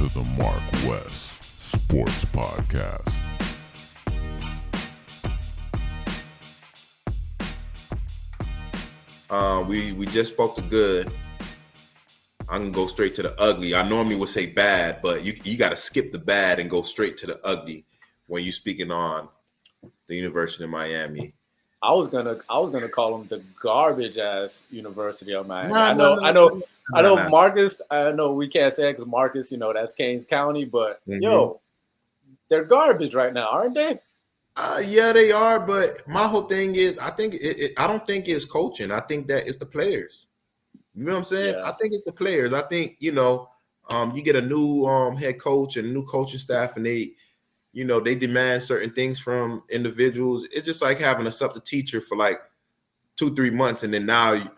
to the MarcWes Sports Podcast. We just spoke the good. I'm gonna go straight to the ugly. I normally would say bad, but you got to skip the bad and go straight to the ugly when you're speaking on the University of Miami. I was gonna call them the garbage ass University of Miami. I know Marcus. I know we can't say it because Marcus, that's Kings County, but they're garbage right now, aren't they? Yeah, they are. But my whole thing is, I don't think it's coaching. I think that it's the players. You know what I'm saying? Yeah. I think it's the players. I think you get a new head coach and a new coaching staff, and they demand certain things from individuals. It's just like having a substitute teacher for like 2-3 months, and then now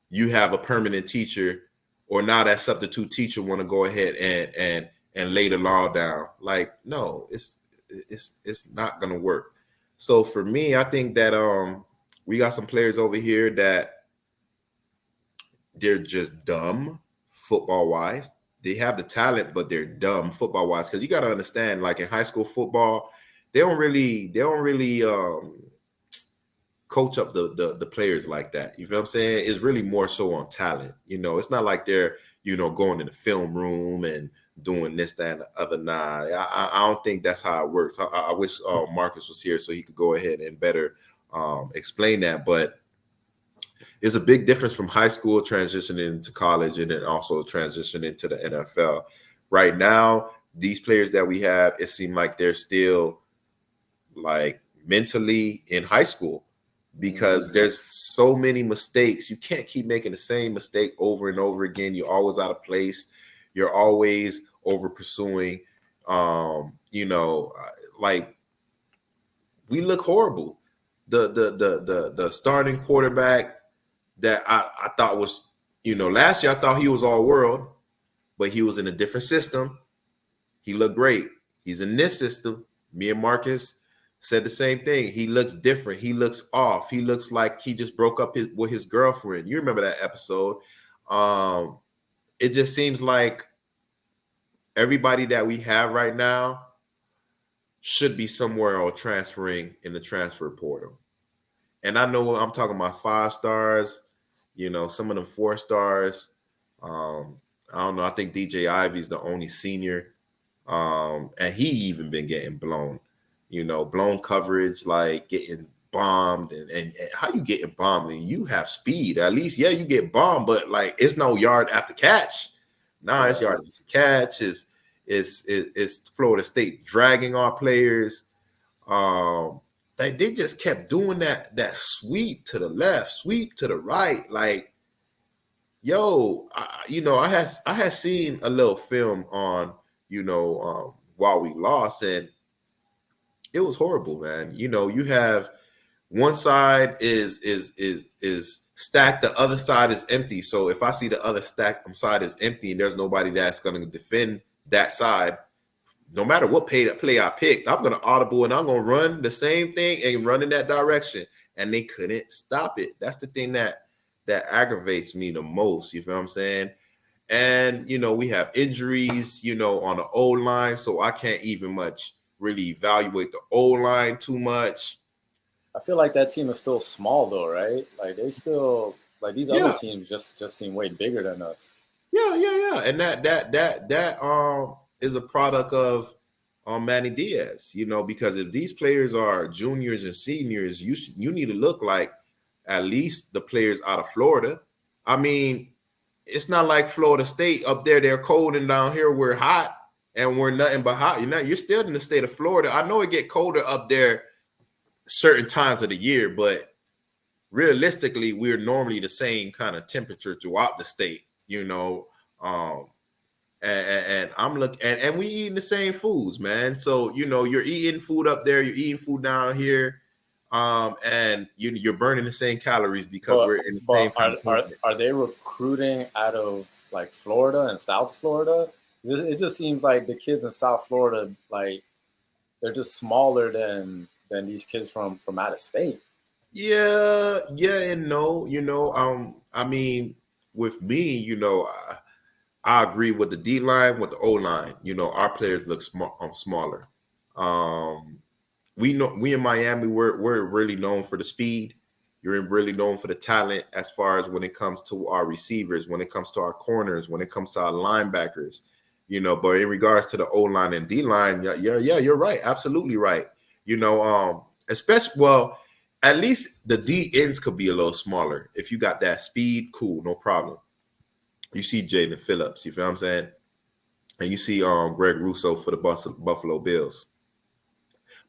you have a permanent teacher, or now that substitute teacher want to go ahead and lay the law down. Like, no, it's not gonna work. So for me, I think that we got some players over here that they're just dumb football wise. They have the talent, but they're dumb football wise. Because you got to understand, like in high school football, they don't really coach up the players like that. You feel what I'm saying? It's really more so on talent. It's not like they're going in the film room and doing this, that, and the other. Nah, I don't think that's how it works. I wish Marcus was here so he could go ahead and better explain that. But it's a big difference from high school transitioning to college and then also transitioning to the NFL. Right now, these players that we have, it seems like they're still like mentally in high schour because there's so many mistakes. You can't keep making the same mistake over and over again. You're always out of place. You're always over pursuing. Like we look horrible. The starting quarterback that I thought was, last year I thought he was all world, but he was in a different system. He looked great. He's in this system. Me and Marcus said the same thing. He looks different. He looks off. He looks like he just broke up with his girlfriend. You remember that episode. It just seems like everybody that we have right now should be somewhere or transferring in the transfer portal. And I know I'm talking about 5 stars, some of them 4 stars. I don't know. I think DJ Ivy's the only senior. And he even been getting blown, blown coverage, like getting bombed. And how you getting bombed? And you have speed. At least, yeah, you get bombed, but like it's no yard after catch. Nah, it's yard after catch. It's Florida State dragging our players. They just kept doing that sweep to the left, sweep to the right. Like, I had seen a little film on, while we lost, and it was horrible, man. You have one side is stacked, the other side is empty. So if I see the other side is empty and there's nobody that's going to defend that side, no matter what play I picked, I'm going to audible and I'm going to run the same thing and run in that direction. And they couldn't stop it. That's the thing that aggravates me the most. You feel what I'm saying? And, we have injuries, on the O-line. So I can't even much really evaluate the O-line too much. I feel like that team is still small though, right? Like they still, like these other teams just seem way bigger than us. Yeah. And that is a product of Manny Diaz, because if these players are juniors and seniors, you need to look like at least the players out of Florida. I mean, it's not like Florida State up there, they're cold, and down here we're hot and we're nothing but hot. You're still in the state of Florida. I know it get colder up there certain times of the year, but realistically, we're normally the same kind of temperature throughout the state, and I'm looking, and we eating the same foods, man. So you're eating food up there, you're eating food down here, and you're burning the same calories because we're in the same. Are they recruiting out of like Florida and South Florida? It just seems like the kids in South Florida, like they're just smaller than these kids from out of state. Yeah, and no, I mean, with me, I agree with the D line, with the O line. You know, our players look smaller. We know we in Miami, we're really known for the speed. You're really known for the talent as far as when it comes to our receivers, when it comes to our corners, when it comes to our linebackers. You know, but in regards to the O line and D line, yeah, you're right, absolutely right. You know, especially at least the D ends could be a little smaller. If you got that speed, cool, no problem. You see Jaden Phillips, you feel what I'm saying? And you see Greg Russo for the Buffalo Bills.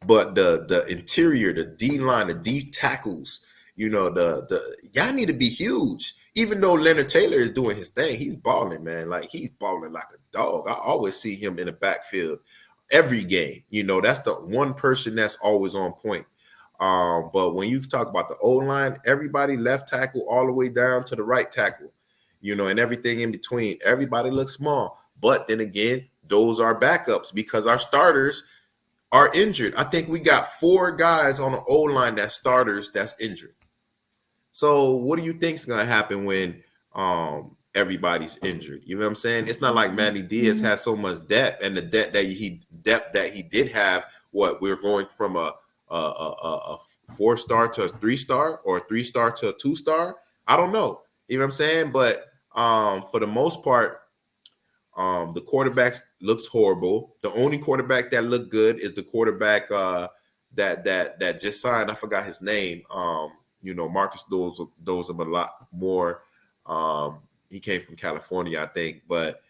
But the interior, the D line, the D tackles, you know, the y'all need to be huge. Even though Leonard Taylor is doing his thing, he's balling, man. Like he's balling like a dog. I always see him in the backfield every game. You know, that's the one person that's always on point. But when you talk about the O line, everybody left tackle all the way down to the right tackle, you know, and everything in between, everybody looks small. But then again, those are backups because our starters are injured. I think we got 4 guys on the O line that's starters that's injured. So what do you think is going to happen when everybody's injured? You know what I'm saying? It's not like Manny Diaz has so much depth, and the depth that he did have. What we're going from a 4-star to a 3-star or a 3-star to a 2-star. I don't know. You know what I'm saying? But for the most part, the quarterbacks looks horrible. The only quarterback that looked good is the quarterback that just signed. I forgot his name. You know, Marcus knows him a lot more. He came from California, I think, but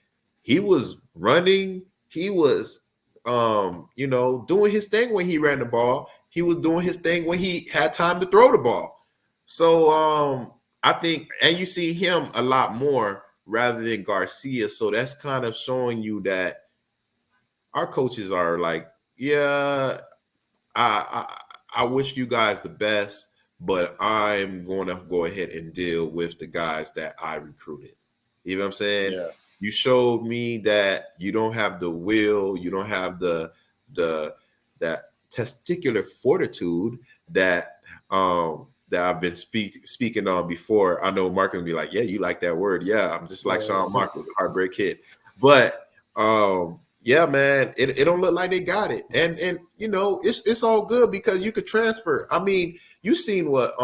he was running. He was, you know, doing his thing when he ran the ball. He was doing his thing when he had time to throw the ball. So I think, and you see him a lot more rather than Garcia. So that's kind of showing you that our coaches are like, yeah, I wish you guys the best, but I'm going to go ahead and deal with the guys that I recruited. You know what I'm saying? Yeah. You showed me that you don't have the will, you don't have that testicular fortitude that I've been speaking on before. I know Mark will be like, yeah, you like that word. Yeah, I'm just like Sean Marcus, a heartbreak kid. But yeah, man, it don't look like they got it. And you know, it's all good because you could transfer. I mean, you seen what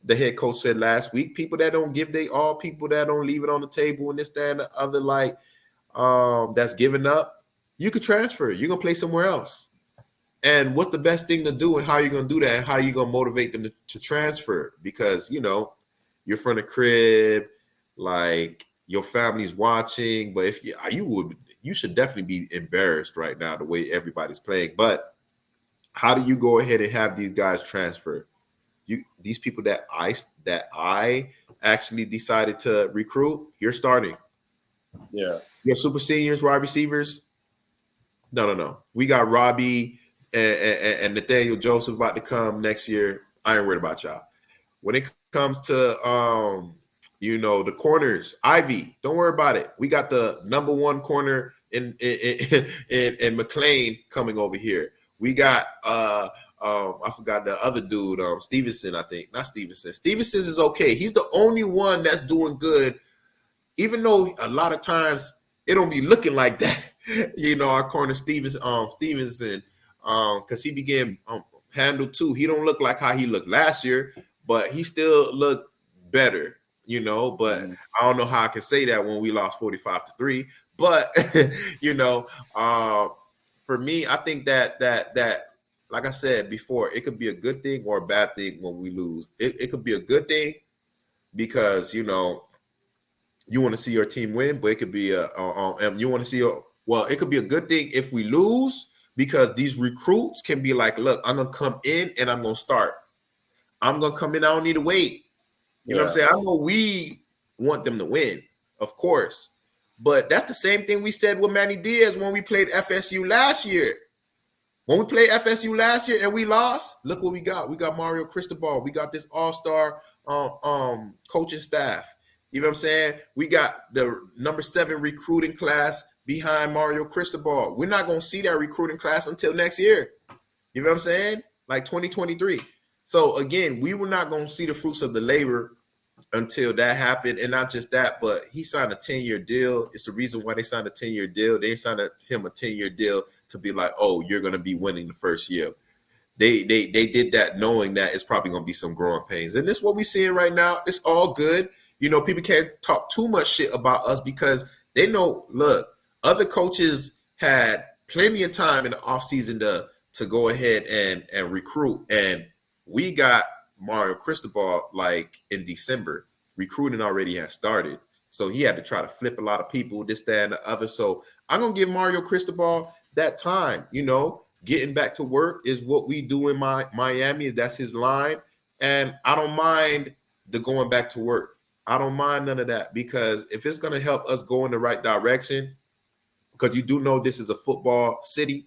the head coach said last week. People that don't give they all, people that don't leave it on the table and this, that, and the other, like that's giving up, you could transfer. You're gonna play somewhere else. And what's the best thing to do and how you're going to do that and how you're going to motivate them to transfer? Because, you know, you're from the crib, like your family's watching. But if you should definitely be embarrassed right now the way everybody's playing. But how do you go ahead and have these guys transfer? These people that I actually decided to recruit, you're starting. Yeah. Your super seniors, wide receivers. No. We got Robbie and Nathaniel Joseph about to come next year. I ain't worried about y'all. When it comes to you know, the corners, Ivy, don't worry about it. We got the number 1 corner in McLean coming over here. We got I forgot the other dude, Stevenson, I think. Not Stevenson. Stevenson is okay. He's the only one that's doing good, even though a lot of times it don't be looking like that. You know, our corner Stevenson. Because he began handle too. He don't look like how he looked last year, but he still looked better, you know. But I don't know how I can say that when we lost 45-3. But you know, for me, I think that like I said before, it could be a good thing or a bad thing when we lose. It could be a good thing because, you know, you want to see your team win, but it could be you want to see it could be a good thing if we lose. Because these recruits can be like, look, I'm going to come in and I'm going to start. I'm going to come in. I don't need to wait. You know what I'm saying? I know we want them to win, of course. But that's the same thing we said with Manny Diaz when we played FSU last year. When we played FSU last year and we lost, look what we got. We got Mario Cristobal. We got this all-star coaching staff. You know what I'm saying? We got the number 7 recruiting class behind Mario Cristobal. We're not going to see that recruiting class until next year. You know what I'm saying? Like 2023. So, again, we were not going to see the fruits of the labor until that happened. And not just that, but he signed a 10-year deal. It's the reason why they signed a 10-year deal. They signed him a 10-year deal to be like, oh, you're going to be winning the first year. They did that knowing that it's probably going to be some growing pains. And this is what we're seeing right now. It's all good. You know, people can't talk too much shit about us because they know, look, other coaches had plenty of time in the offseason to go ahead and recruit. And we got Mario Cristobal like in December. Recruiting already has started. So he had to try to flip a lot of people, this, that, and the other. So I'm going to give Mario Cristobal that time, you know. Getting back to work is what we do in Miami. That's his line. And I don't mind the going back to work. I don't mind none of that because if it's going to help us go in the right direction, because you do know this is a football city.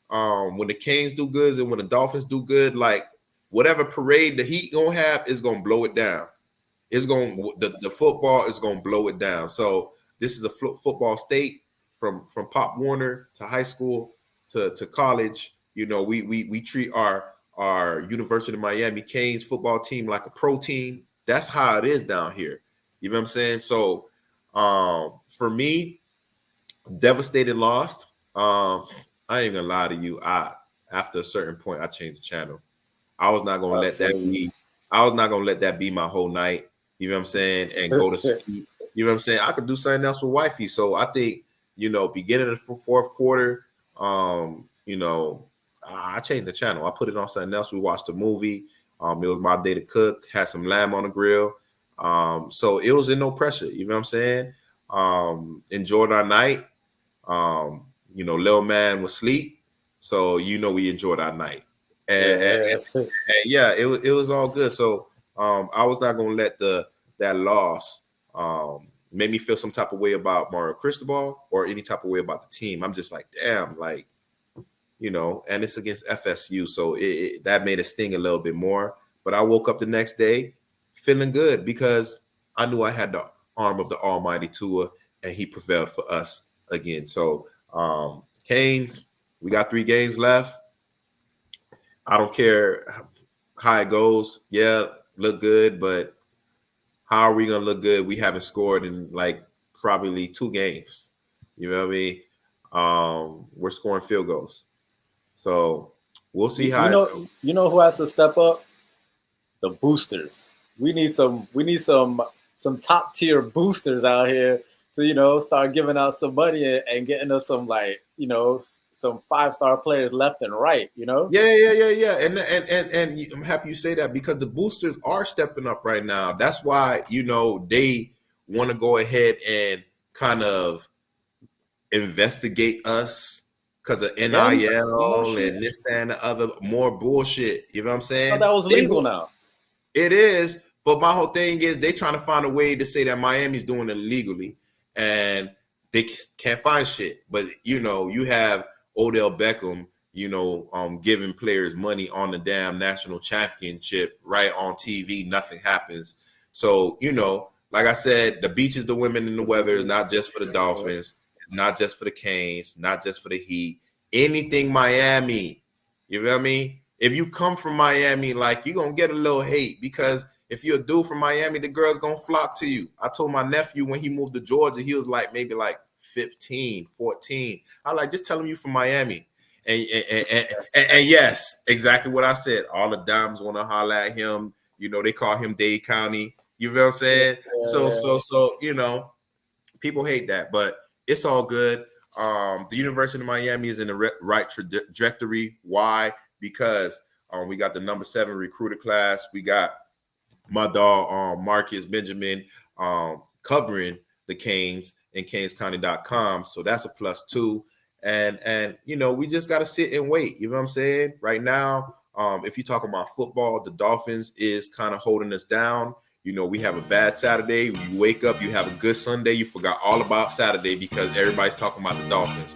When the Canes do good and when the Dolphins do good, like whatever parade the Heat going to have is going to blow it down. It's going the football is going to blow it down. So this is a football state from Pop Warner to high school to college. You know, we treat our University of Miami Canes football team like a pro team. That's how it is down here. You know what I'm saying? So for me, devastated lost. I ain't gonna lie to you. After a certain point, I changed the channel. I was not gonna let that be. I was not gonna let that be my whole night. You know what I'm saying? And go to sleep. You know what I'm saying? I could do something else with wifey. So I think, you know, beginning of the fourth quarter, you know, I changed the channel. I put it on something else. We watched a movie. It was my day to cook. Had some lamb on the grill. So it was in no pressure. You know what I'm saying? Enjoyed our night. You know, little man was asleep. So, you know, we enjoyed our night. And yeah, it was all good. So I was not going to let that loss made me feel some type of way about Mario Cristobal or any type of way about the team. I'm just like, damn, like, you know, and it's against FSU. So that made it sting a little bit more. But I woke up the next day feeling good because I knew I had the arm of the almighty Tua and he prevailed for us again. So Canes, we got 3 games left. I don't care how it goes. Yeah, look good, but how are we going to look good? We haven't scored in like probably 2 games. You know what I mean? We're scoring field goals. So we'll see how you know who has to step up? The boosters. We need some top tier boosters out here to, you know, start giving out some money and getting us some, like, you know, some 5-star players left and right, you know? Yeah. And I'm happy you say that because the boosters are stepping up right now. That's why, you know, they want to go ahead and kind of investigate us because of NIL and this, that, and the other, more bullshit. You know what I'm saying? I thought that was legal now. It is, but my whole thing is they trying to find a way to say that Miami's doing it illegally. And they can't find shit. But, you know, you have Odell Beckham, you know, giving players money on the damn national championship right on TV. Nothing happens. So, you know, like I said, the beach is the women and the weather is not just for the Dolphins, not just for the Canes, not just for the Heat. Anything Miami, you know what I mean? If you come from Miami, like, you're going to get a little hate because if you're a dude from Miami, the girl's going to flock to you. I told my nephew when he moved to Georgia, he was like maybe like 15, 14. I like, just tell him you from Miami. And yes, exactly what I said. All the dimes want to holler at him. You know, they call him Dade County. You know what I'm saying? So, you know, people hate that, but it's all good. The University of Miami is in the right trajectory. Why? Because we got the number 7 recruiter class. We got my dog Marcus Benjamin covering the Canes and canescounty.com. So that's a +2. And you know, we just got to sit and wait. You know what I'm saying? Right now, if you talk about football, the Dolphins is kind of holding us down. You know, we have a bad Saturday. You wake up, you have a good Sunday. You forgot all about Saturday because everybody's talking about the Dolphins.